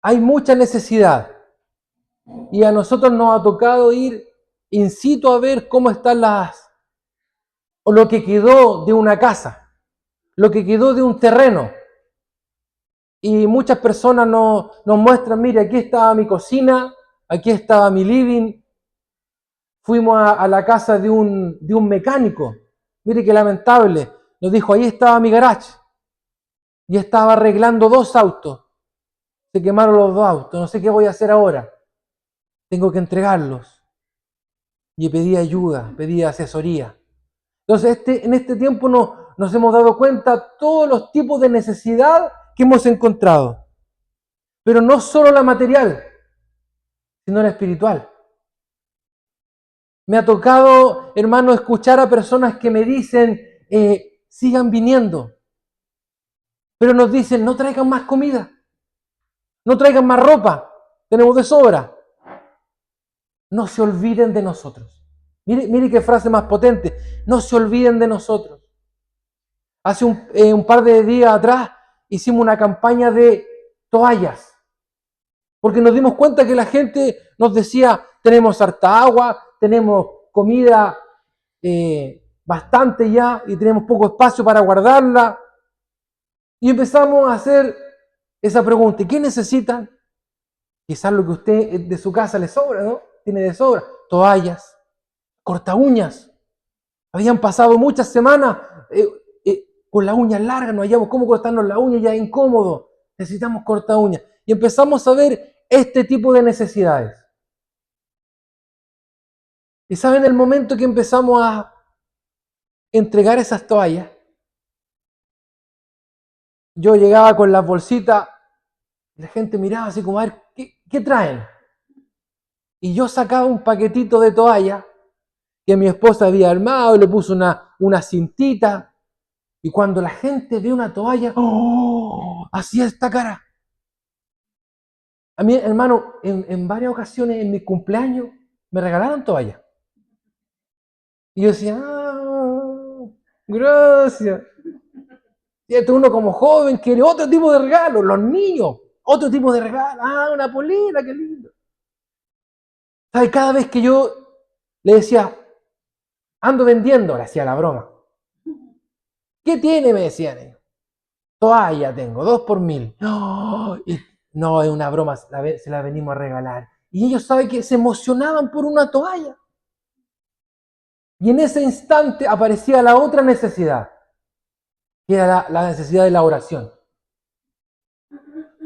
hay mucha necesidad. Y a nosotros nos ha tocado ir in situ a ver cómo están o lo que quedó de una casa, lo que quedó de un terreno. Y muchas personas nos muestran, mire, aquí estaba mi cocina, aquí estaba mi living. Fuimos a la casa de un mecánico. Mire qué lamentable. Nos dijo, ahí estaba mi garage. Y estaba arreglando 2 autos. Se quemaron los 2 autos. No sé qué voy a hacer ahora. Tengo que entregarlos. Y pedí ayuda, pedí asesoría. Entonces, en este tiempo nos hemos dado cuenta todos los tipos de necesidad que hemos encontrado. Pero no solo la material, sino la espiritual. Me ha tocado, hermano, escuchar a personas que me dicen, sigan viniendo. Pero nos dicen, no traigan más comida, no traigan más ropa, tenemos de sobra. No se olviden de nosotros. Mire qué frase más potente, no se olviden de nosotros. Hace un par de días atrás hicimos una campaña de toallas, porque nos dimos cuenta que la gente nos decía, tenemos harta agua, tenemos comida bastante ya y tenemos poco espacio para guardarla. Y empezamos a hacer esa pregunta, ¿y qué necesitan? Quizás lo que usted de su casa le sobra, ¿no? Tiene de sobra. Toallas, corta uñas. Habían pasado muchas semanas con las uñas largas, no hallamos cómo cortarnos las uñas, ya es incómodo. Necesitamos corta uñas. Y empezamos a ver este tipo de necesidades. Y saben, el momento que empezamos a entregar esas toallas, yo llegaba con las bolsitas y la gente miraba así como, a ver, ¿qué traen? Y yo sacaba un paquetito de toallas que mi esposa había armado, le puso una cintita, y cuando la gente ve una toalla, ¡oh!, hacía esta cara. A mí, hermano, en varias ocasiones en mi cumpleaños me regalaron toallas. Y yo decía, gracias. Y esto uno como joven quiere otro tipo de regalo, los niños, otro tipo de regalo. Una polera, qué lindo. ¿Sabes? Cada vez que yo le decía, ando vendiendo, le hacía la broma. ¿Qué tiene? Me decían ellos. Toalla tengo, 2 por 1000. No, y no, es una broma, se la venimos a regalar. Y ellos saben que se emocionaban por una toalla. Y en ese instante aparecía la otra necesidad, que era la necesidad de la oración.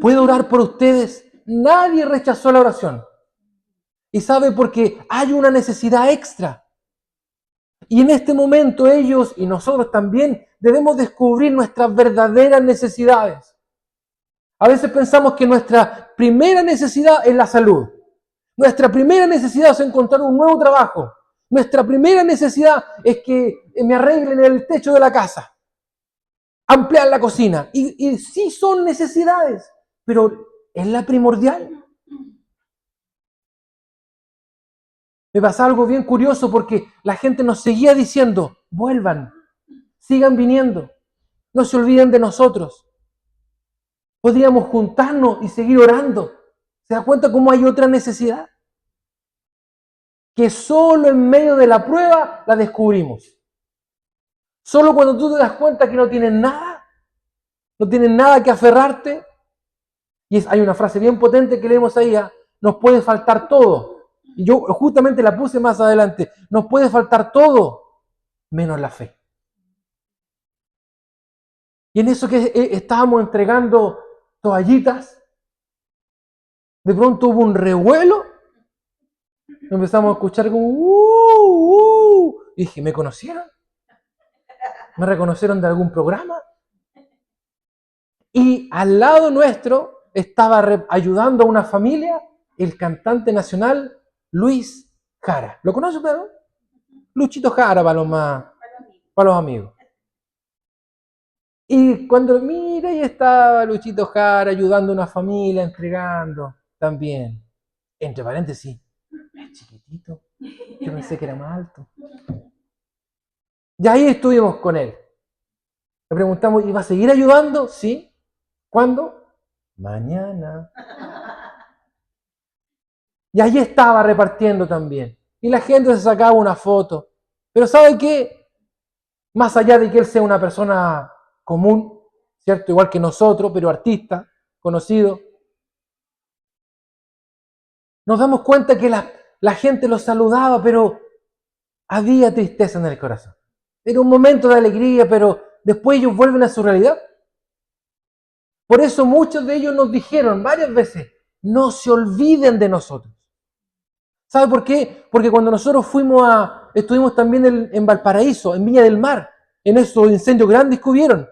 ¿Puedo orar por ustedes? Nadie rechazó la oración. Y sabe, porque hay una necesidad extra. Y en este momento ellos y nosotros también debemos descubrir nuestras verdaderas necesidades. A veces pensamos que nuestra primera necesidad es la salud. Nuestra primera necesidad es encontrar un nuevo trabajo. Nuestra primera necesidad es que me arreglen el techo de la casa. Ampliar la cocina. Y sí son necesidades, pero ¿es la primordial? Me pasa algo bien curioso porque la gente nos seguía diciendo, vuelvan, sigan viniendo, no se olviden de nosotros. Podríamos juntarnos y seguir orando. ¿Se da cuenta cómo hay otra necesidad? Que solo en medio de la prueba la descubrimos. Solo cuando tú te das cuenta que no tienes nada que aferrarte. Y hay una frase bien potente que leemos ahí, nos puede faltar todo. Y yo justamente la puse más adelante, nos puede faltar todo, menos la fe. Y en eso que estábamos entregando toallitas, de pronto hubo un revuelo, empezamos a escuchar como y dije, ¿me conocieron? ¿Me reconocieron de algún programa? Y al lado nuestro estaba ayudando a una familia el cantante nacional Luis Jara. ¿Lo conoce usted, no? Luchito Jara para los amigos. Y cuando mira, ahí estaba Luchito Jara ayudando a una familia, entregando también. Entre paréntesis, es chiquitito. Yo pensé que era más alto. Y ahí estuvimos con él. Le preguntamos, ¿y va a seguir ayudando? Sí. ¿Cuándo? Mañana. Y allí estaba repartiendo también. Y la gente se sacaba una foto. Pero ¿sabe qué? Más allá de que él sea una persona común, ¿cierto? Igual que nosotros, pero artista, conocido, nos damos cuenta que la gente lo saludaba, pero había tristeza en el corazón. Era un momento de alegría, pero después ellos vuelven a su realidad. Por eso muchos de ellos nos dijeron varias veces, no se olviden de nosotros. ¿Sabe por qué? Porque cuando nosotros estuvimos también en Valparaíso, en Viña del Mar, en esos incendios grandes que hubieron.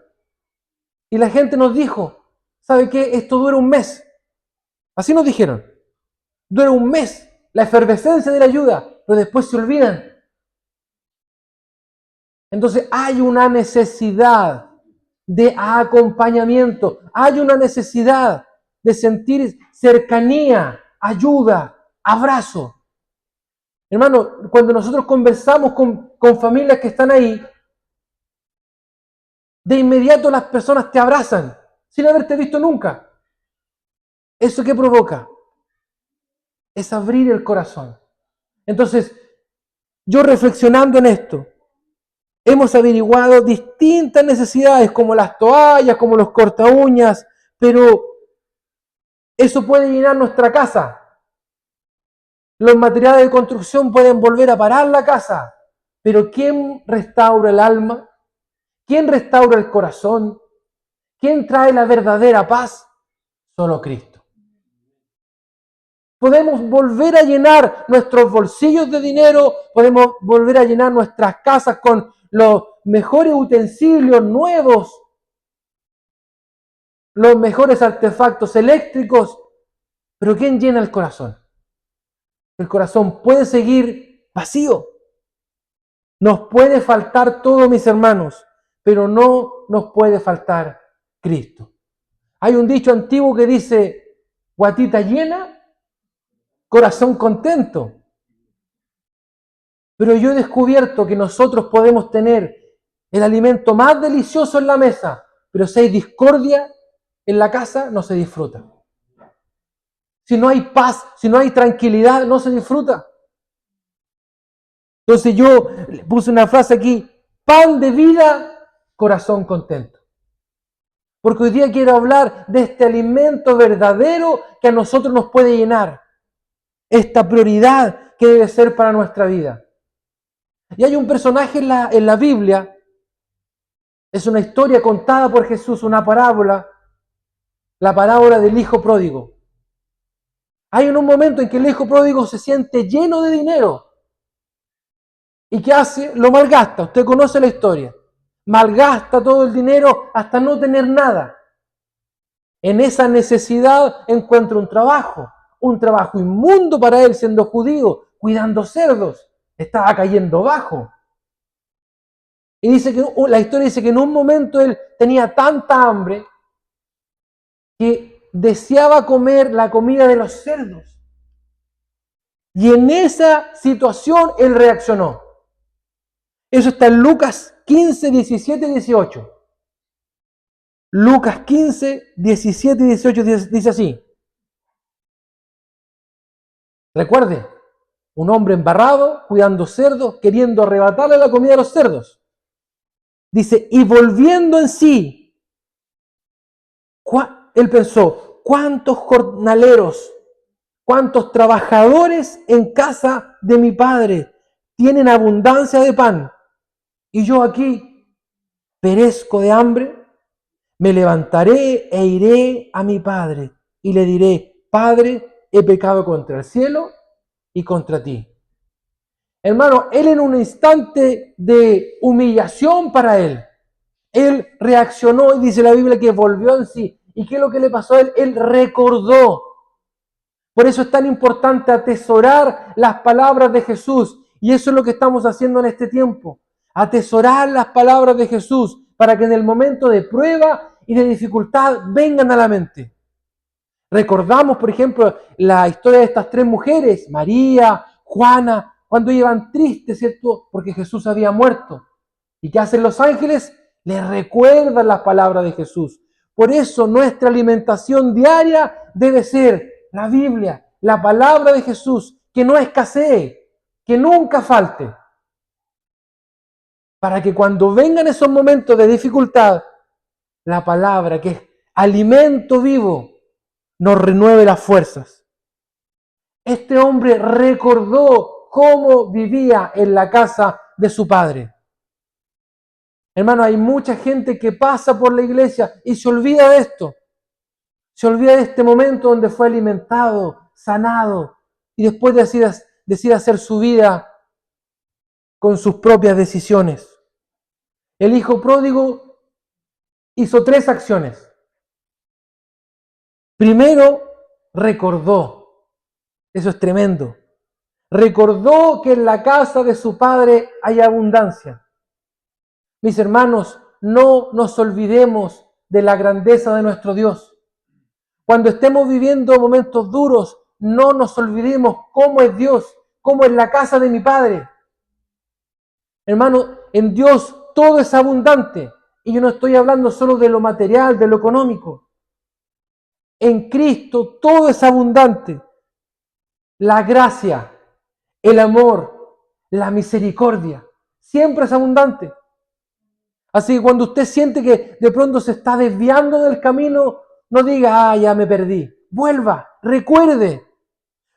Y la gente nos dijo, ¿sabe qué? Esto dura un mes. Así nos dijeron. Dura un mes la efervescencia de la ayuda, pero después se olvidan. Entonces hay una necesidad de acompañamiento, hay una necesidad de sentir cercanía, ayuda, abrazo. Hermano, cuando nosotros conversamos con familias que están ahí, de inmediato las personas te abrazan, sin haberte visto nunca. ¿Eso qué provoca? Es abrir el corazón. Entonces, yo reflexionando en esto, hemos averiguado distintas necesidades, como las toallas, como los corta uñas, pero eso puede llenar nuestra casa. Los materiales de construcción pueden volver a parar la casa, pero ¿quién restaura el alma? ¿Quién restaura el corazón? ¿Quién trae la verdadera paz? Solo Cristo. Podemos volver a llenar nuestros bolsillos de dinero, podemos volver a llenar nuestras casas con los mejores utensilios nuevos, los mejores artefactos eléctricos, pero ¿quién llena el corazón? El corazón puede seguir vacío. Nos puede faltar todo, mis hermanos, pero no nos puede faltar Cristo. Hay un dicho antiguo que dice, guatita llena, corazón contento. Pero yo he descubierto que nosotros podemos tener el alimento más delicioso en la mesa, pero si hay discordia en la casa, no se disfruta. Si no hay paz, si no hay tranquilidad, no se disfruta. Entonces yo puse una frase aquí, pan de vida, corazón contento. Porque hoy día quiero hablar de este alimento verdadero que a nosotros nos puede llenar. Esta prioridad que debe ser para nuestra vida. Y hay un personaje en la Biblia, es una historia contada por Jesús, una parábola, la parábola del hijo pródigo. Hay un momento en que el hijo pródigo se siente lleno de dinero. ¿Y qué hace? Lo malgasta. Usted conoce la historia. Malgasta todo el dinero hasta no tener nada. En esa necesidad encuentra un trabajo inmundo para él siendo judío, cuidando cerdos. Estaba cayendo bajo. Y dice que la historia dice que en un momento él tenía tanta hambre que deseaba comer la comida de los cerdos. Y en esa situación él reaccionó. Eso está en Lucas 15, 17 y 18. Lucas 15, 17 y 18 dice así. Recuerde, un hombre embarrado, cuidando cerdos, queriendo arrebatarle la comida a los cerdos. Dice, y volviendo en sí, él pensó, ¿cuántos jornaleros, cuántos trabajadores en casa de mi padre tienen abundancia de pan? Y yo aquí perezco de hambre. Me levantaré e iré a mi padre y le diré, Padre, he pecado contra el cielo y contra ti. Hermano, él en un instante de humillación para él reaccionó y dice la Biblia que volvió en sí. ¿Y qué es lo que le pasó a él? Él recordó. Por eso es tan importante atesorar las palabras de Jesús. Y eso es lo que estamos haciendo en este tiempo. Atesorar las palabras de Jesús para que en el momento de prueba y de dificultad vengan a la mente. Recordamos, por ejemplo, la historia de estas tres mujeres, María, Juana, cuando iban tristes, ¿cierto? Porque Jesús había muerto. ¿Y qué hacen los ángeles? Les recuerdan las palabras de Jesús. Por eso nuestra alimentación diaria debe ser la Biblia, la palabra de Jesús, que no escasee, que nunca falte, para que cuando vengan esos momentos de dificultad, la palabra, que es alimento vivo, nos renueve las fuerzas. Este hombre recordó cómo vivía en la casa de su padre. Hermano, hay mucha gente que pasa por la iglesia y se olvida de esto. Se olvida de este momento donde fue alimentado, sanado, y después decide hacer su vida con sus propias decisiones. El hijo pródigo hizo 3 acciones. Primero, recordó. Eso es tremendo. Recordó que en la casa de su padre hay abundancia. Mis hermanos, no nos olvidemos de la grandeza de nuestro Dios. Cuando estemos viviendo momentos duros, no nos olvidemos cómo es Dios, cómo es la casa de mi Padre. Hermano, en Dios todo es abundante. Y yo no estoy hablando solo de lo material, de lo económico. En Cristo todo es abundante. La gracia, el amor, la misericordia, siempre es abundante. Así que cuando usted siente que de pronto se está desviando del camino, no diga, ya me perdí. Vuelva, recuerde.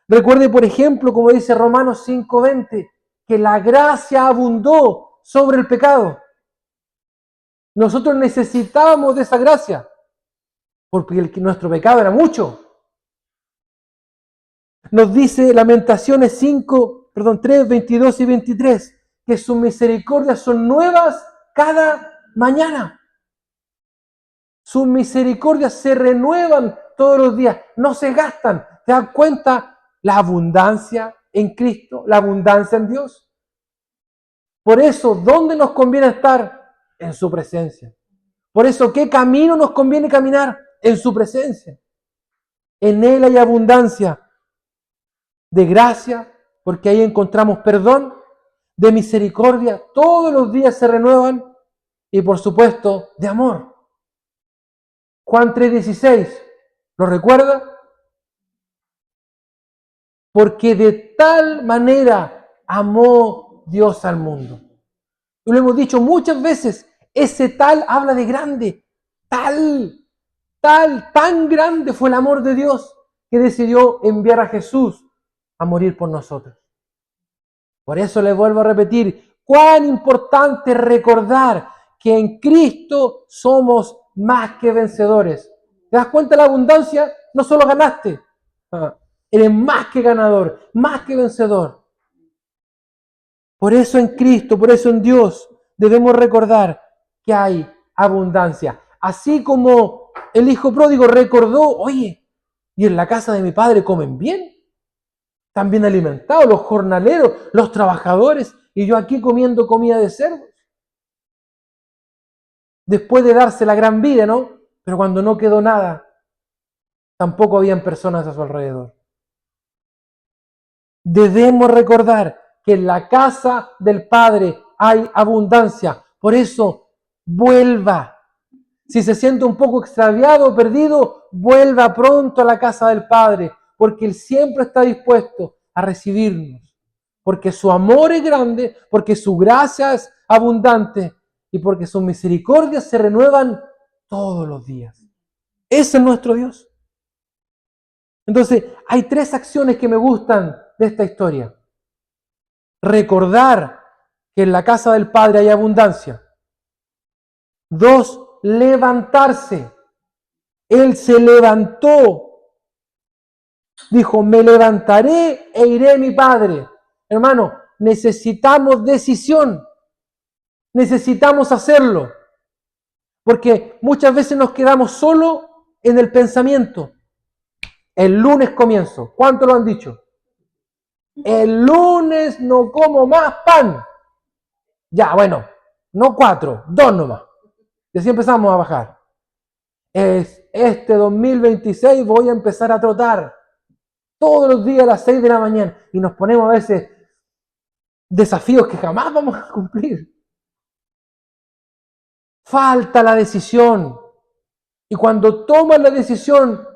Recuerde, por ejemplo, como dice Romanos 5:20, que la gracia abundó sobre el pecado. Nosotros necesitábamos de esa gracia, porque nuestro pecado era mucho. Nos dice Lamentaciones 3, 22 y 23, que sus misericordias son nuevas cada mañana. Sus misericordias se renuevan todos los días, no se gastan. ¿Te das cuenta? La abundancia en Cristo, la abundancia en Dios. Por eso, ¿dónde nos conviene estar? En su presencia. Por eso, ¿qué camino nos conviene caminar? En su presencia. En Él hay abundancia de gracia, porque ahí encontramos perdón, de misericordia, todos los días se renuevan, y por supuesto, de amor. Juan 3:16, ¿lo recuerda? Porque de tal manera amó Dios al mundo. Y lo hemos dicho muchas veces, ese tal habla de grande, tan grande fue el amor de Dios que decidió enviar a Jesús a morir por nosotros. Por eso les vuelvo a repetir, cuán importante es recordar que en Cristo somos más que vencedores. ¿Te das cuenta de la abundancia? No solo ganaste, eres más que ganador, más que vencedor. Por eso en Cristo, por eso en Dios, debemos recordar que hay abundancia. Así como el hijo pródigo recordó, oye, y en la casa de mi padre comen bien, están bien alimentados, los jornaleros, los trabajadores, y yo aquí comiendo comida de cerdos. Después de darse la gran vida, ¿no? Pero cuando no quedó nada, tampoco habían personas a su alrededor. Debemos recordar que en la casa del Padre hay abundancia. Por eso, vuelva. Si se siente un poco extraviado o perdido, vuelva pronto a la casa del Padre, porque Él siempre está dispuesto a recibirnos. Porque su amor es grande, porque su gracia es abundante y porque sus misericordias se renuevan todos los días. Ese es nuestro Dios. Entonces, hay 3 acciones que me gustan de esta historia. Recordar que en la casa del Padre hay abundancia. 2, levantarse. Él se levantó. Dijo, me levantaré e iré a mi Padre. Hermano, necesitamos decisión. Necesitamos hacerlo. Porque muchas veces nos quedamos solo en el pensamiento. El lunes comienzo. ¿Cuánto lo han dicho? El lunes no como más pan. Ya, bueno, no 4, 2 nomás. Y así empezamos a bajar. Este 2026 voy a empezar a trotar todos los días a las 6 de la mañana. Y nos ponemos a veces desafíos que jamás vamos a cumplir. Falta la decisión. Y cuando tomas la decisión,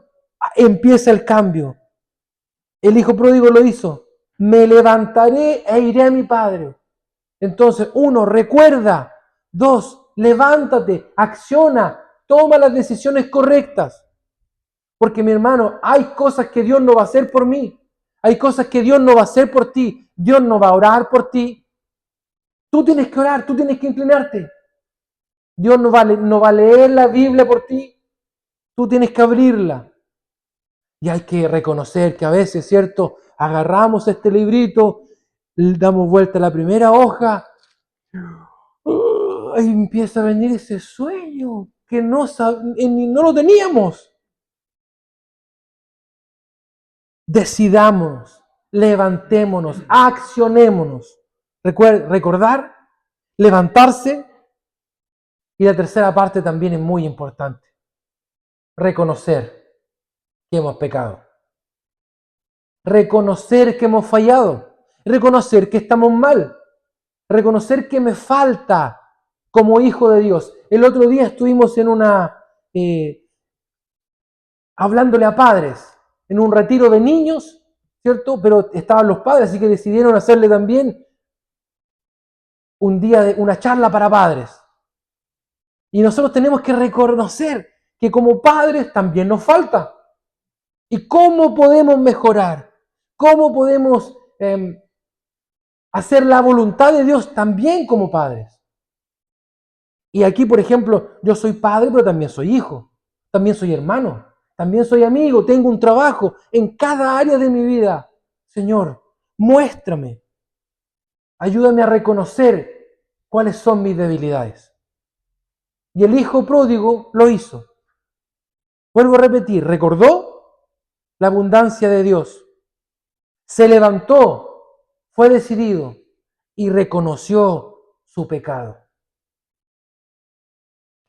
empieza el cambio. El hijo pródigo lo hizo. Me levantaré e iré a mi padre. Entonces, 1, recuerda. 2, levántate, acciona, toma las decisiones correctas. Porque mi hermano, hay cosas que Dios no va a hacer por mí. Hay cosas que Dios no va a hacer por ti. Dios no va a orar por ti. Tú tienes que orar, tú tienes que inclinarte. Dios no va a leer la Biblia por ti. Tú tienes que abrirla. Y hay que reconocer que a veces, ¿cierto? Agarramos este librito, damos vuelta a la primera hoja, y empieza a venir ese sueño que no lo teníamos. Decidámonos, levantémonos, accionémonos. Recordar, levantarse. Y la tercera parte también es muy importante. Reconocer que hemos pecado. Reconocer que hemos fallado. Reconocer que estamos mal. Reconocer que me falta como hijo de Dios. El otro día estuvimos en hablándole a padres, en un retiro de niños, ¿cierto? Pero estaban los padres, así que decidieron hacerle también un día de una charla para padres. Y nosotros tenemos que reconocer que como padres también nos falta. ¿Y cómo podemos mejorar? ¿Cómo podemos hacer la voluntad de Dios también como padres? Y aquí, por ejemplo, yo soy padre, pero también soy hijo. También soy hermano. También soy amigo. Tengo un trabajo en cada área de mi vida. Señor, muéstrame. Ayúdame a reconocer cuáles son mis debilidades. Y el hijo pródigo lo hizo. Vuelvo a repetir, recordó la abundancia de Dios. Se levantó, fue decidido y reconoció su pecado.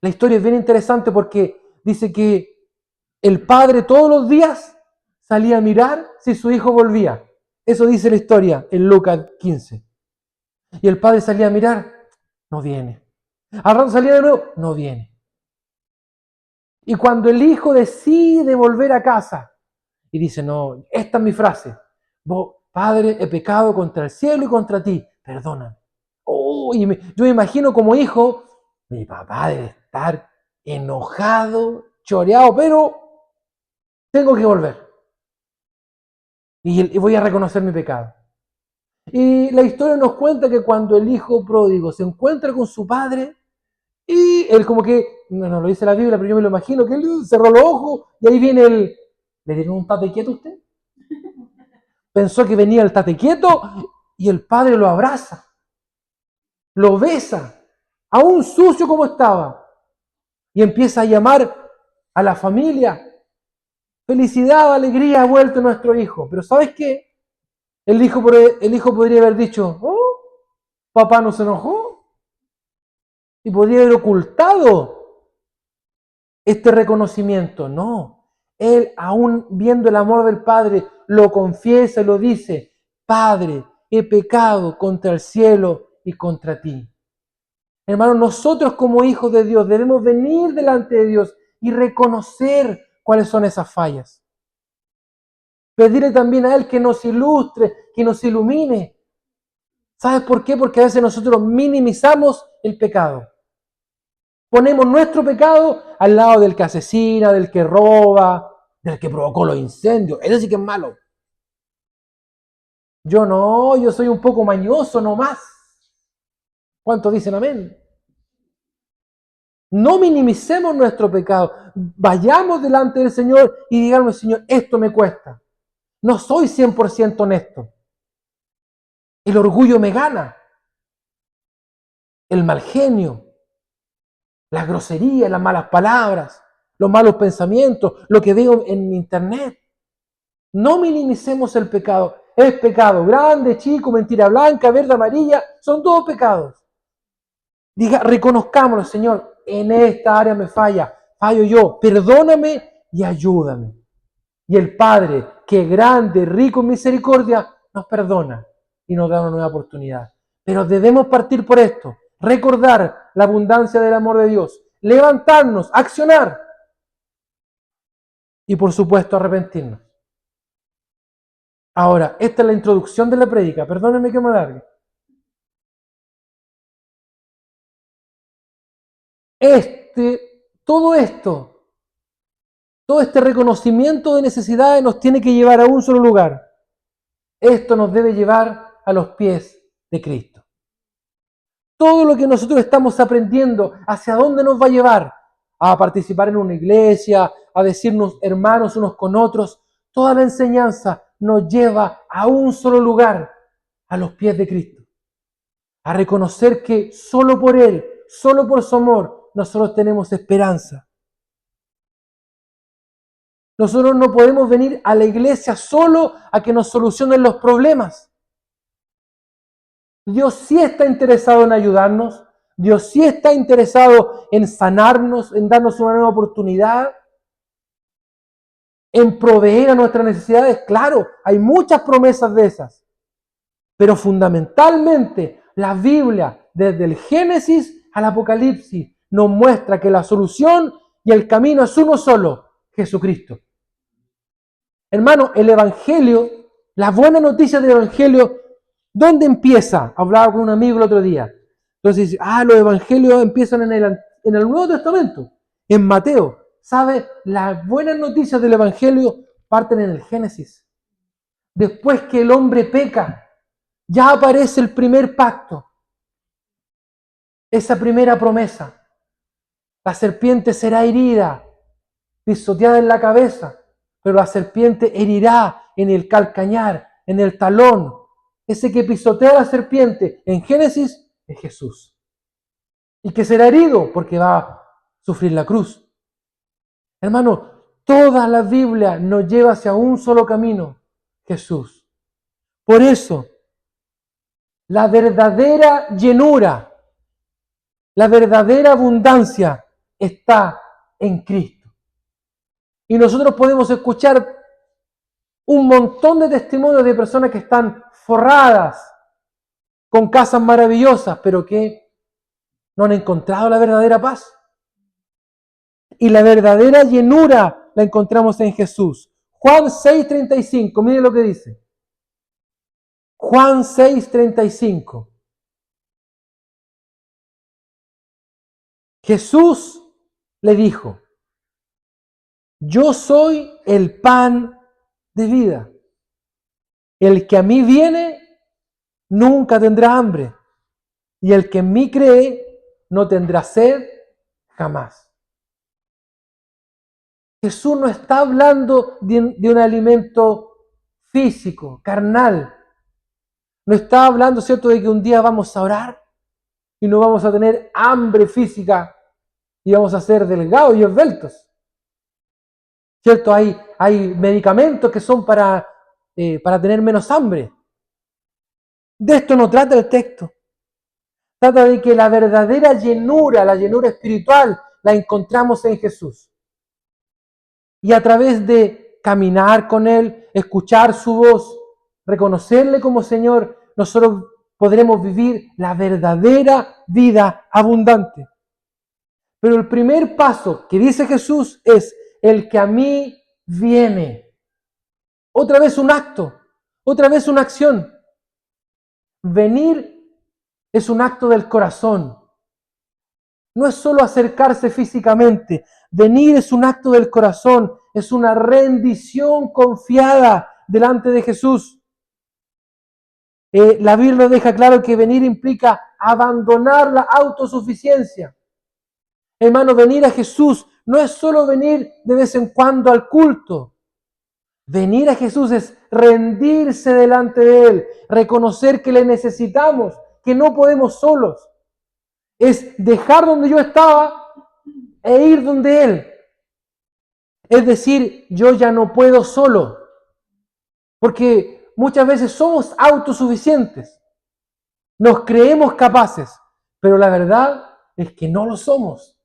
La historia es bien interesante porque dice que el padre todos los días salía a mirar si su hijo volvía. Eso dice la historia en Lucas 15. Y el padre salía a mirar, no viene. Al rato salía de nuevo, no viene. Y cuando el hijo decide volver a casa y dice, no, esta es mi frase, Padre, he pecado contra el cielo y contra ti, perdóname. Yo me imagino como hijo, mi papá debe estar enojado, choreado, pero tengo que volver. Y voy a reconocer mi pecado. Y la historia nos cuenta que cuando el hijo pródigo se encuentra con su padre, y él como que, no lo dice la Biblia, pero yo me lo imagino, que él cerró los ojos y ahí viene el... ¿Le dieron un tate quieto a usted? Pensó que venía el tate quieto y el padre lo abraza, lo besa, aún sucio como estaba, y empieza a llamar a la familia. Felicidad, alegría, ha vuelto nuestro hijo. Pero ¿sabes qué? El hijo podría haber dicho, oh, papá no se enojó. Y podría haber ocultado este reconocimiento. No. Él, aún viendo el amor del Padre, lo confiesa y lo dice, Padre, he pecado contra el cielo y contra ti. Hermanos, nosotros como hijos de Dios debemos venir delante de Dios y reconocer cuáles son esas fallas. Pedirle también a Él que nos ilustre, que nos ilumine. ¿Sabes por qué? Porque a veces nosotros minimizamos el pecado. Ponemos nuestro pecado al lado del que asesina, del que roba, del que provocó los incendios. Eso sí que es malo. Yo no, yo soy un poco mañoso nomás. ¿Cuántos dicen amén? No minimicemos nuestro pecado. Vayamos delante del Señor y digamos, Señor, esto me cuesta. No soy 100% honesto. El orgullo me gana. El mal genio, la grosería, las malas palabras, los malos pensamientos, lo que veo en internet. No minimicemos el pecado. Es pecado grande, chico, mentira blanca, verde, amarilla. Son todos pecados. Reconozcámoslo, Señor. En esta área me fallo yo. Perdóname y ayúdame. Y el Padre, que es grande, rico en misericordia, nos perdona y nos da una nueva oportunidad. Pero debemos partir por esto. Recordar la abundancia del amor de Dios. Levantarnos, accionar. Y por supuesto arrepentirnos. Ahora, esta es la introducción de la prédica. Perdónenme que me alargue. Todo esto, todo este reconocimiento de necesidades nos tiene que llevar a un solo lugar. Esto nos debe llevar a los pies de Cristo. Todo lo que nosotros estamos aprendiendo, ¿hacia dónde nos va a llevar? A participar en una iglesia, a decirnos hermanos unos con otros. Toda la enseñanza nos lleva a un solo lugar, a los pies de Cristo. A reconocer que solo por Él, solo por su amor, nosotros tenemos esperanza. Nosotros no podemos venir a la iglesia solo a que nos solucionen los problemas. Dios sí está interesado en ayudarnos. Dios sí está interesado en sanarnos, en darnos una nueva oportunidad, en proveer a nuestras necesidades. Claro, hay muchas promesas de esas. Pero fundamentalmente, la Biblia, desde el Génesis al Apocalipsis, nos muestra que la solución y el camino es uno solo, Jesucristo. Hermano, el Evangelio, la buena noticia del Evangelio, ¿dónde empieza? Hablaba con un amigo el otro día. Entonces dice, los Evangelios empiezan en el Nuevo Testamento, en Mateo. ¿Sabe? Las buenas noticias del Evangelio parten en el Génesis. Después que el hombre peca, ya aparece el primer pacto, esa primera promesa. La serpiente será herida, pisoteada en la cabeza, pero la serpiente herirá en el calcañar, en el talón. Ese que pisotea a la serpiente en Génesis es Jesús. Y que será herido porque va a sufrir la cruz. Hermano, toda la Biblia nos lleva hacia un solo camino, Jesús. Por eso, la verdadera llenura, la verdadera abundancia está en Cristo. Y nosotros podemos escuchar un montón de testimonios de personas que están forradas, con casas maravillosas, pero que no han encontrado la verdadera paz. Y la verdadera llenura la encontramos en Jesús. Juan 6:35, mire lo que dice. Juan 6:35. Jesús le dijo, yo soy el pan de vida. El que a mí viene nunca tendrá hambre, y el que en mí cree no tendrá sed jamás. Jesús no está hablando de un alimento físico, carnal. No está hablando, ¿cierto?, de que un día vamos a orar y no vamos a tener hambre física y vamos a ser delgados y esbeltos. ¿Cierto? Hay medicamentos que son para tener menos hambre. De esto no trata el texto. Trata de que la verdadera llenura, la llenura espiritual, la encontramos en Jesús. Y a través de caminar con Él, escuchar su voz, reconocerle como Señor, nosotros podremos vivir la verdadera vida abundante. Pero el primer paso que dice Jesús es el que a mí viene. Otra vez un acto, otra vez una acción. Venir es un acto del corazón. No es solo acercarse físicamente. Venir es un acto del corazón. Es una rendición confiada delante de Jesús. La Biblia nos deja claro que venir implica abandonar la autosuficiencia. Hermano, venir a Jesús no es solo venir de vez en cuando al culto. Venir a Jesús es rendirse delante de Él, reconocer que le necesitamos, que no podemos solos. Es dejar donde yo estaba e ir donde Él. Es decir, yo ya no puedo solo, porque muchas veces somos autosuficientes. Nos creemos capaces, pero la verdad es que no lo somos.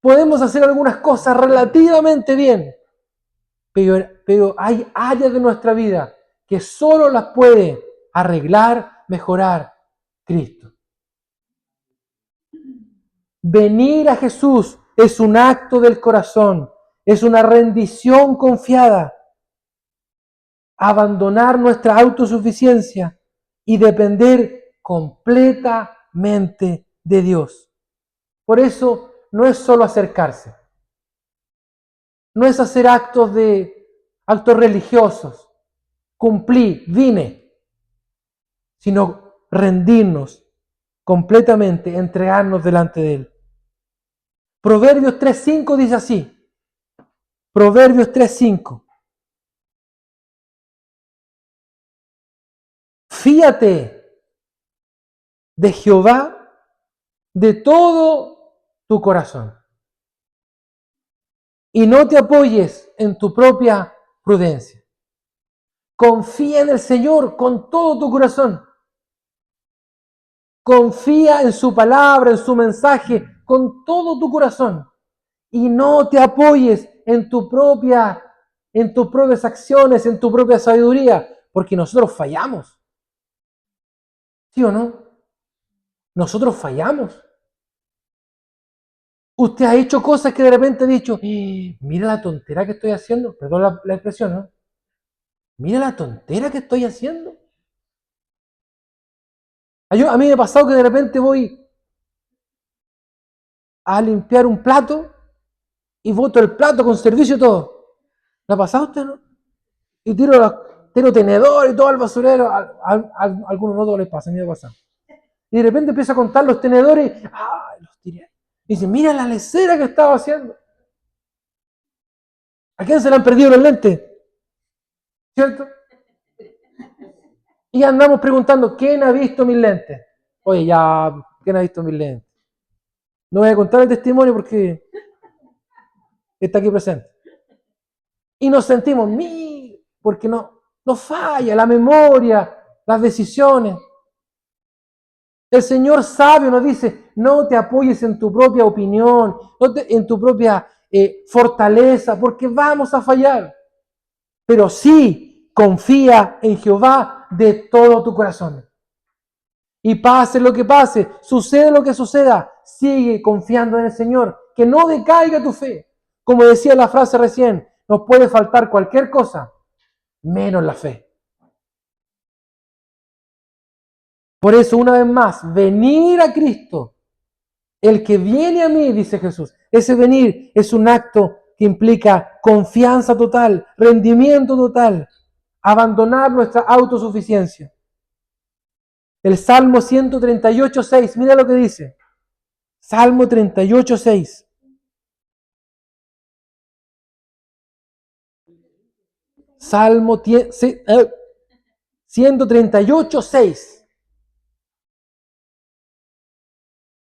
Podemos hacer algunas cosas relativamente bien, pero hay áreas de nuestra vida que solo las puede arreglar, mejorar Cristo. Venir a Jesús es un acto del corazón, es una rendición confiada. abandonar nuestra autosuficiencia y depender completamente de Dios. Por eso no es solo acercarse, no es hacer actos religiosos, cumplí, vine, sino rendirnos completamente, entregarnos delante de Él. Proverbios 3.5 dice así, Proverbios 3.5. Fíate de Jehová de todo tu corazón y no te apoyes en tu propia prudencia. Confía en el Señor con todo tu corazón. Confía en su palabra, en su mensaje, con todo tu corazón. Y no te apoyes en tus propias acciones, en tu propia sabiduría, porque nosotros fallamos. ¿Sí o no? Nosotros fallamos. Usted ha hecho cosas que de repente ha dicho, mira la tontera que estoy haciendo, perdón la expresión, ¿no? Mira la tontera que estoy haciendo. A mí me ha pasado que de repente voy a limpiar un plato y boto el plato con servicio y todo. ¿Le ha pasado a usted, no? Y tiro tenedor y todo al basurero. A algunos no todos les pasa, a mí me ha pasado. Y de repente empieza a contar los tenedores. ¡Ay, los tiré! Y dice, mira la lecera que estaba haciendo. ¿A quién se le han perdido los lentes? ¿Cierto? Y andamos preguntando, ¿quién ha visto mis lentes? Oye, ya, ¿quién ha visto mis lentes? No voy a contar el testimonio porque está aquí presente. Y nos sentimos, porque nos falla la memoria, las decisiones. El Señor sabio nos dice, no te apoyes en tu propia opinión, en tu propia fortaleza, porque vamos a fallar. Pero sí, confía en Jehová de todo tu corazón. Y pase lo que pase, sucede lo que suceda, sigue confiando en el Señor, que no decaiga tu fe. Como decía la frase recién, nos puede faltar cualquier cosa, menos la fe. Por eso, una vez más, venir a Cristo. El que viene a mí, dice Jesús, ese venir es un acto que implica confianza total, rendimiento total, abandonar nuestra autosuficiencia. El Salmo 138.6, mira lo que dice. Salmo 38.6. Salmo 138.6.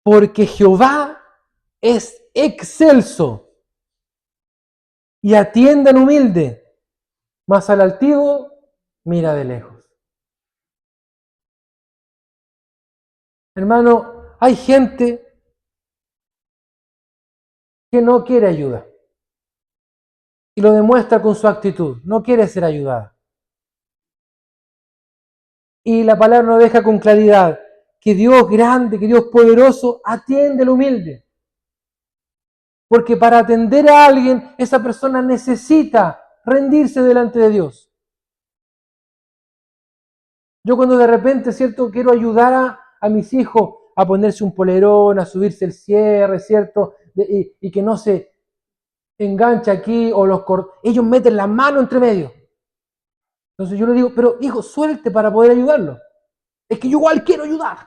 Porque Jehová es excelso y atiende al humilde, mas al altivo mira de lejos. Hermano, hay gente que no quiere ayuda y lo demuestra con su actitud, no quiere ser ayudada. Y la palabra nos deja con claridad que Dios grande, que Dios poderoso atiende al humilde. Porque para atender a alguien, esa persona necesita rendirse delante de Dios. Yo cuando de repente, ¿cierto?, quiero ayudar a mis hijos a ponerse un polerón, a subirse el cierre, ¿cierto?, y que no se enganche aquí o ellos meten la mano entre medio. Entonces yo le digo, pero hijo, suelte para poder ayudarlo. Es que yo igual quiero ayudar.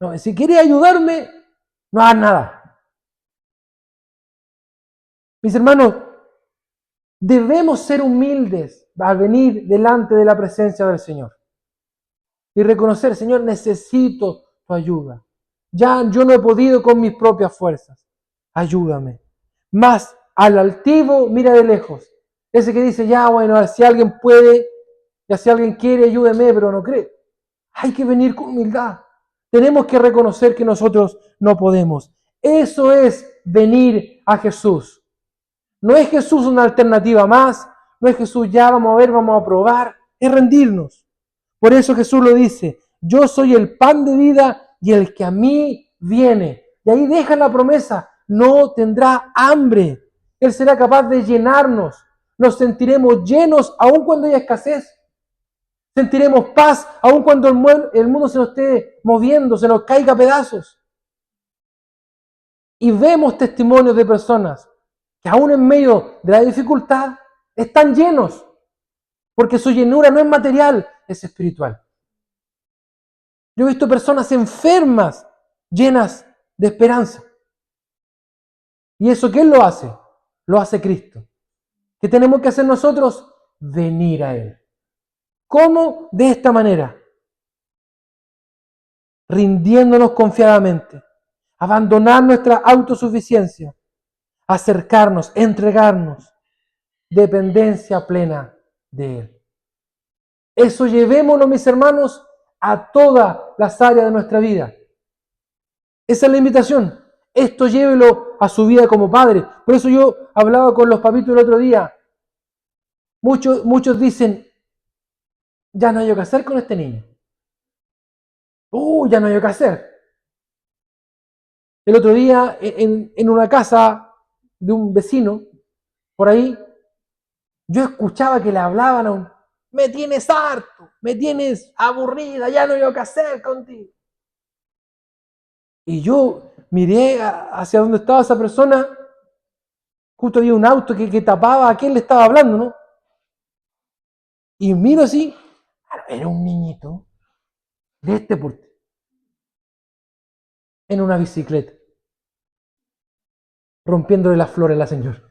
No, si quieres ayudarme, no hagas nada. Mis hermanos, debemos ser humildes al venir delante de la presencia del Señor. Y reconocer, Señor, necesito tu ayuda. Ya yo no he podido con mis propias fuerzas. Ayúdame. Más al altivo, mira de lejos. Ese que dice, ya bueno, si alguien puede, ya si alguien quiere, ayúdeme, pero no cree. Hay que venir con humildad. Tenemos que reconocer que nosotros no podemos. Eso es venir a Jesús. No es Jesús una alternativa más. No es Jesús, ya vamos a ver, vamos a probar. Es rendirnos. Por eso Jesús lo dice, yo soy el pan de vida y el que a mí viene. Y ahí deja la promesa, no tendrá hambre. Él será capaz de llenarnos. Nos sentiremos llenos aun cuando haya escasez. Sentiremos paz aun cuando el mundo se nos esté moviendo, se nos caiga a pedazos. Y vemos testimonios de personas que aún en medio de la dificultad están llenos, porque su llenura no es material, es espiritual. Yo he visto personas enfermas, llenas de esperanza. ¿Y eso quién lo hace? Lo hace Cristo. ¿Qué tenemos que hacer nosotros? Venir a Él. ¿Cómo? De esta manera. Rindiéndonos confiadamente. Abandonar nuestra autosuficiencia. Acercarnos, entregarnos. Dependencia plena de Él. Eso llevémoslo, mis hermanos, a todas las áreas de nuestra vida. Esa es la invitación. Esto llévelo a su vida como padre. Por eso yo hablaba con los papitos el otro día. Muchos dicen, ya no hay que hacer con este niño. Ya no hay que hacer. El otro día, en una casa de un vecino, por ahí, yo escuchaba que le hablaban a un, me tienes harto, me tienes aburrida, ya no hay que hacer contigo. Y yo miré hacia donde estaba esa persona, justo había un auto que tapaba a quién le estaba hablando, ¿no? Y miro así, era un niñito de este porte, en una bicicleta, rompiéndole las flores a la señora.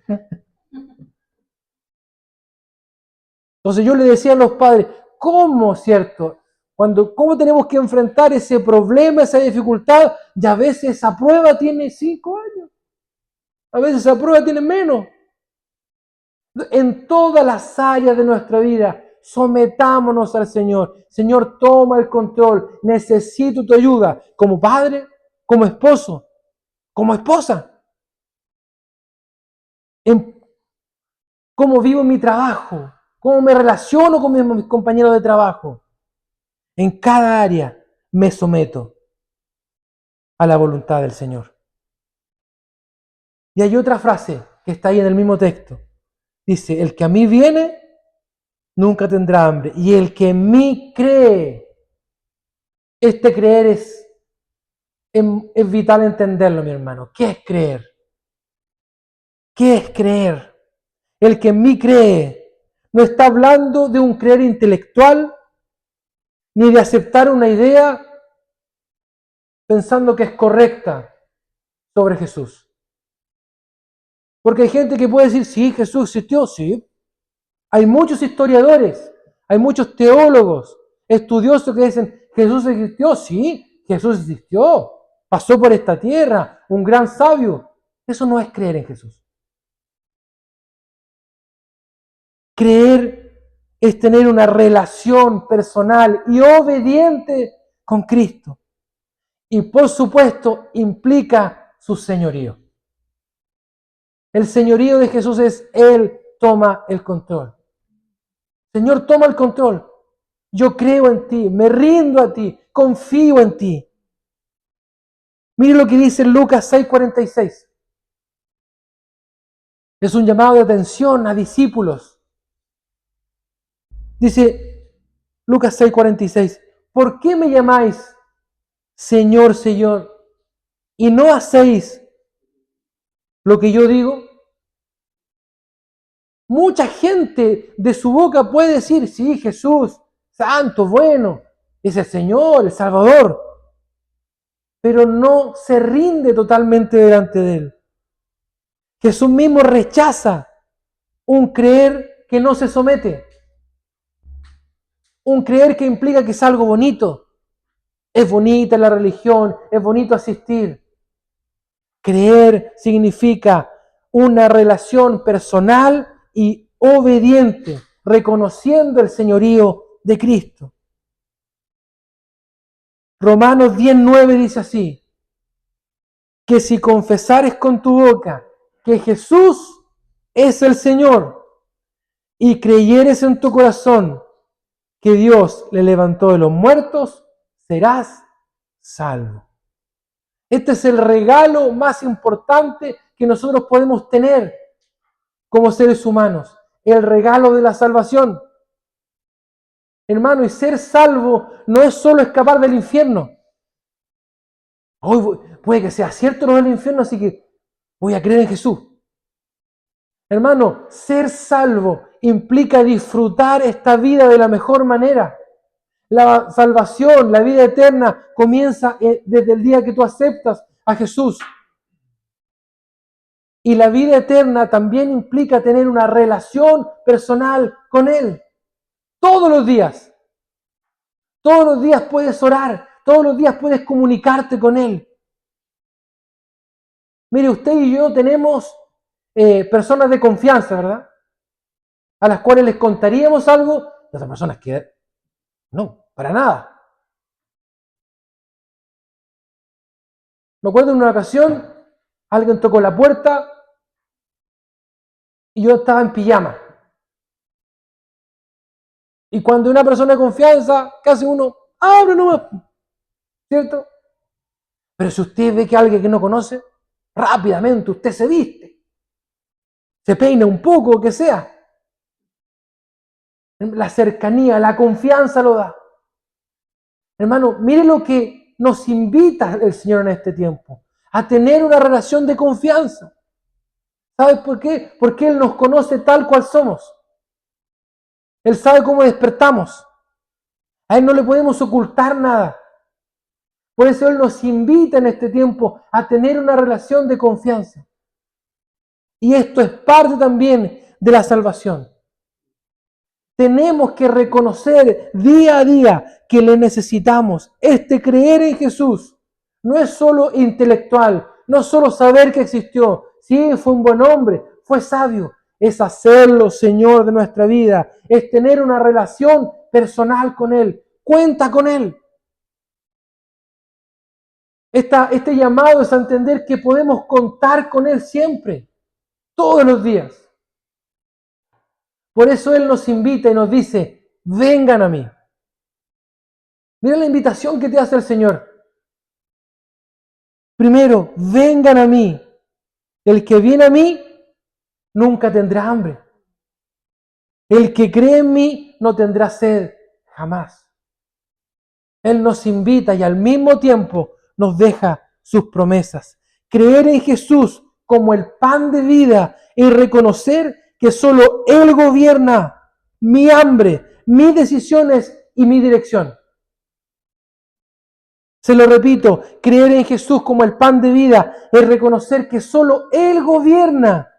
Entonces yo le decía a los padres, ¿cómo, cierto? ¿Cómo tenemos que enfrentar ese problema, esa dificultad? Y a veces esa prueba tiene 5 años, a veces esa prueba tiene menos. En todas las áreas de nuestra vida, sometámonos al Señor. Señor, toma el control. Necesito tu ayuda como padre, como esposo, como esposa. En cómo vivo mi trabajo, cómo me relaciono con mis compañeros de trabajo. En cada área me someto a la voluntad del Señor. Y hay otra frase que está ahí en el mismo texto. Dice, el que a mí viene, nunca tendrá hambre. Y el que en mí cree, este creer es vital entenderlo, mi hermano. ¿Qué es creer? ¿Qué es creer? El que en mí cree no está hablando de un creer intelectual, ni de aceptar una idea pensando que es correcta sobre Jesús. Porque hay gente que puede decir, sí, Jesús existió, sí. Hay muchos historiadores, hay muchos teólogos, estudiosos que dicen, Jesús existió, sí, Jesús existió, pasó por esta tierra, un gran sabio. Eso no es creer en Jesús. Creer es tener una relación personal y obediente con Cristo. Y por supuesto implica su señorío. El señorío de Jesús es Él toma el control. Señor, toma el control. Yo creo en ti, me rindo a ti, confío en ti. Mire lo que dice Lucas 6:46. Es un llamado de atención a discípulos. Dice Lucas 6:46, ¿por qué me llamáis Señor, Señor, y no hacéis lo que yo digo? Mucha gente de su boca puede decir, sí, Jesús, santo, bueno, es el Señor, el Salvador, pero no se rinde totalmente delante de Él. Jesús mismo rechaza un creer que no se somete, un creer que implica que es algo bonito. Es bonita la religión, es bonito asistir. Creer significa una relación personal y obediente, reconociendo el señorío de Cristo. Romanos 10:9 dice así, que si confesares con tu boca que Jesús es el Señor y creyeres en tu corazón que Dios le levantó de los muertos, serás salvo. Este es el regalo más importante que nosotros podemos tener como seres humanos. el regalo de la salvación. Hermano, y ser salvo no es solo escapar del infierno. Hoy puede que sea cierto lo del infierno, así que voy a creer en Jesús. Hermano, ser salvo implica disfrutar esta vida de la mejor manera. La salvación, la vida eterna, comienza desde el día que tú aceptas a Jesús. Y la vida eterna también implica tener una relación personal con Él. Todos los días. Todos los días puedes orar. Todos los días puedes comunicarte con Él. Mire, usted y yo tenemos personas de confianza, ¿verdad? A las cuales les contaríamos algo, y otras personas que no, para nada. Me acuerdo en una ocasión, alguien tocó la puerta y yo estaba en pijama. Y cuando una persona de confianza, casi uno abre nomás, ¿cierto? Pero si usted ve que alguien que no conoce, rápidamente usted se viste, se peina un poco, o que sea. La cercanía, la confianza lo da. Hermano, mire lo que nos invita el Señor en este tiempo, a tener una relación de confianza. ¿Sabes por qué? Porque Él nos conoce tal cual somos. Él sabe cómo despertamos. A Él no le podemos ocultar nada. Por eso Él nos invita en este tiempo a tener una relación de confianza. Y esto es parte también de la salvación. Tenemos que reconocer día a día que le necesitamos. Creer en Jesús no es solo intelectual, no es solo saber que existió. Sí, fue un buen hombre, fue sabio. Es hacerlo Señor de nuestra vida. Es tener una relación personal con Él. Cuenta con Él. Este llamado es a entender que podemos contar con Él siempre, todos los días. Por eso Él nos invita y nos dice, vengan a mí. Mira la invitación que te hace el Señor. Primero, vengan a mí. El que viene a mí nunca tendrá hambre. El que cree en mí no tendrá sed jamás. Él nos invita y al mismo tiempo nos deja sus promesas. Creer en Jesús como el pan de vida y reconocer que solo Él gobierna mi hambre, mis decisiones y mi dirección. Se lo repito, creer en Jesús como el pan de vida es reconocer que solo Él gobierna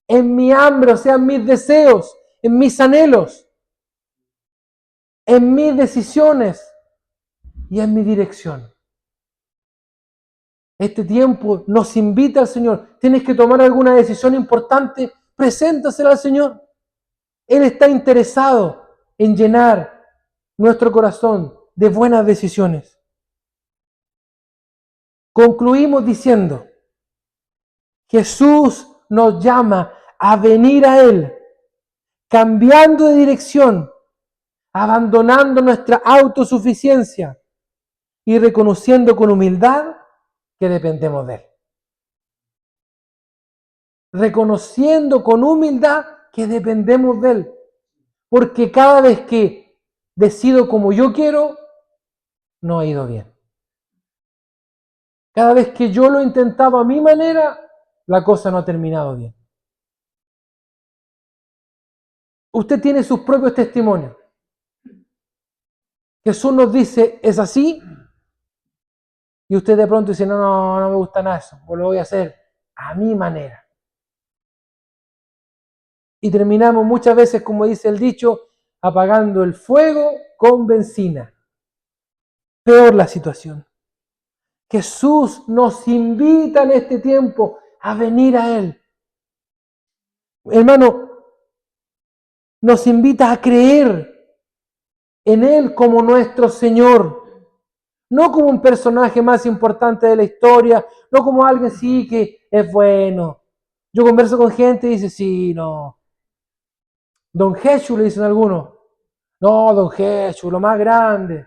en mi hambre, o sea, en mis deseos, en mis anhelos, en mis decisiones y en mi dirección. Este tiempo nos invita al Señor. Tienes que tomar alguna decisión importante, preséntasela al Señor. Él está interesado en llenar nuestro corazón de buenas decisiones. Concluimos diciendo, Jesús nos llama a venir a Él, cambiando de dirección, abandonando nuestra autosuficiencia y reconociendo con humildad que dependemos de Él. Reconociendo con humildad que dependemos de Él. Porque cada vez que decido como yo quiero, no ha ido bien. Cada vez que yo lo he intentado a mi manera, la cosa no ha terminado bien. Usted tiene sus propios testimonios. Jesús nos dice, es así, y usted de pronto dice, no me gusta nada eso, pues lo voy a hacer a mi manera. Y terminamos muchas veces, como dice el dicho, apagando el fuego con benzina. Peor la situación. Jesús nos invita en este tiempo a venir a Él. Hermano, nos invita a creer en Él como nuestro Señor. No como un personaje más importante de la historia, no como alguien sí que es bueno. Yo converso con gente y dice, sí, no. Don Jesús le dicen algunos. No, Don Jesús, lo más grande.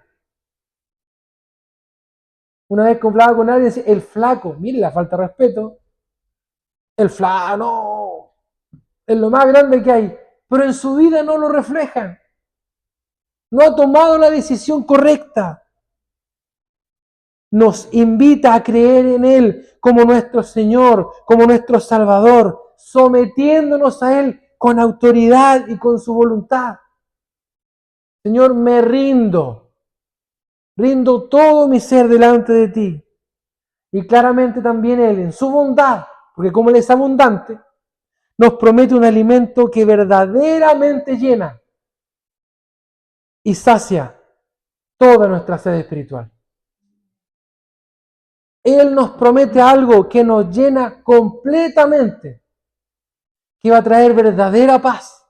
Una vez que hablaba con alguien, decía, el flaco, mire la falta de respeto. El flaco, no, es lo más grande que hay. pero en su vida no lo reflejan. No ha tomado la decisión correcta. Nos invita a creer en Él como nuestro Señor, como nuestro Salvador, sometiéndonos a Él con autoridad y con su voluntad. Señor, me rindo todo mi ser delante de ti. Y claramente también Él, en su bondad, porque como Él es abundante, nos promete un alimento que verdaderamente llena y sacia toda nuestra sed espiritual. Él nos promete algo que nos llena completamente, que va a traer verdadera paz.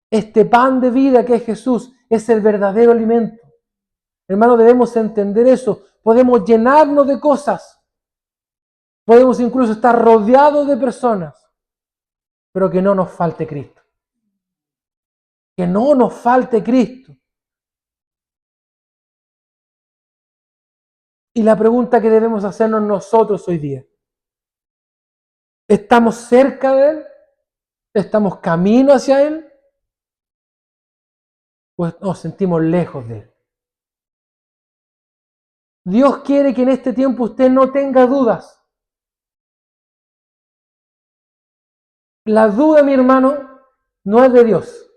Este pan de vida que es Jesús es el verdadero alimento. Hermanos, debemos entender eso. Podemos llenarnos de cosas. Podemos incluso estar rodeados de personas, pero que no nos falte Cristo. Que no nos falte Cristo. Y la pregunta que debemos hacernos nosotros hoy día: ¿estamos cerca de Él? ¿Estamos camino hacia Él? ¿O nos sentimos lejos de Él? Dios quiere que en este tiempo usted no tenga dudas. La duda, mi hermano, no es de Dios.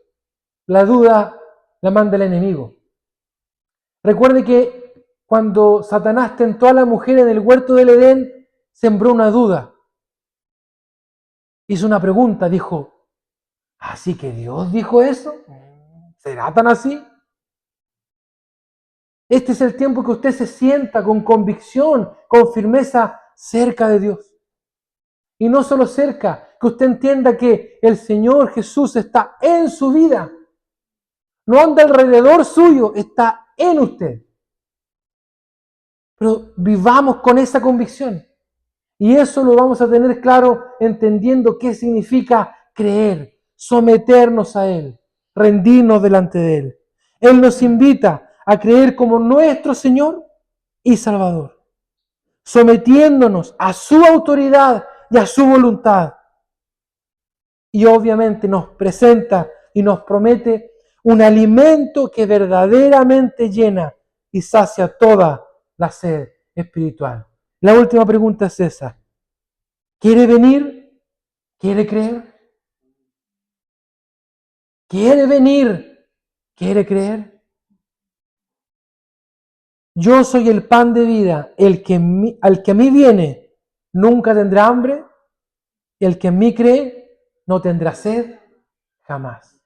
La duda la manda el enemigo. Recuerde que cuando Satanás tentó a la mujer en el huerto del Edén, sembró una duda. Hizo una pregunta, dijo: ¿así que Dios dijo eso? ¿Será tan así? Este es el tiempo que usted se sienta con convicción, con firmeza cerca de Dios. Y no solo cerca, que usted entienda que el Señor Jesús está en su vida. No anda alrededor suyo, está en usted. Pero vivamos con esa convicción. Y eso lo vamos a tener claro entendiendo qué significa creer, someternos a Él, rendirnos delante de Él. Él nos invita a creer como nuestro Señor y Salvador, sometiéndonos a su autoridad y a su voluntad. Y obviamente nos presenta y nos promete un alimento que verdaderamente llena y sacia toda la sed espiritual. La última pregunta es esa: ¿quiere venir? ¿Quiere creer? ¿Quiere venir? ¿Quiere creer? Yo soy el pan de vida. Al que a mí viene nunca tendrá hambre. El que en mí cree no tendrá sed jamás.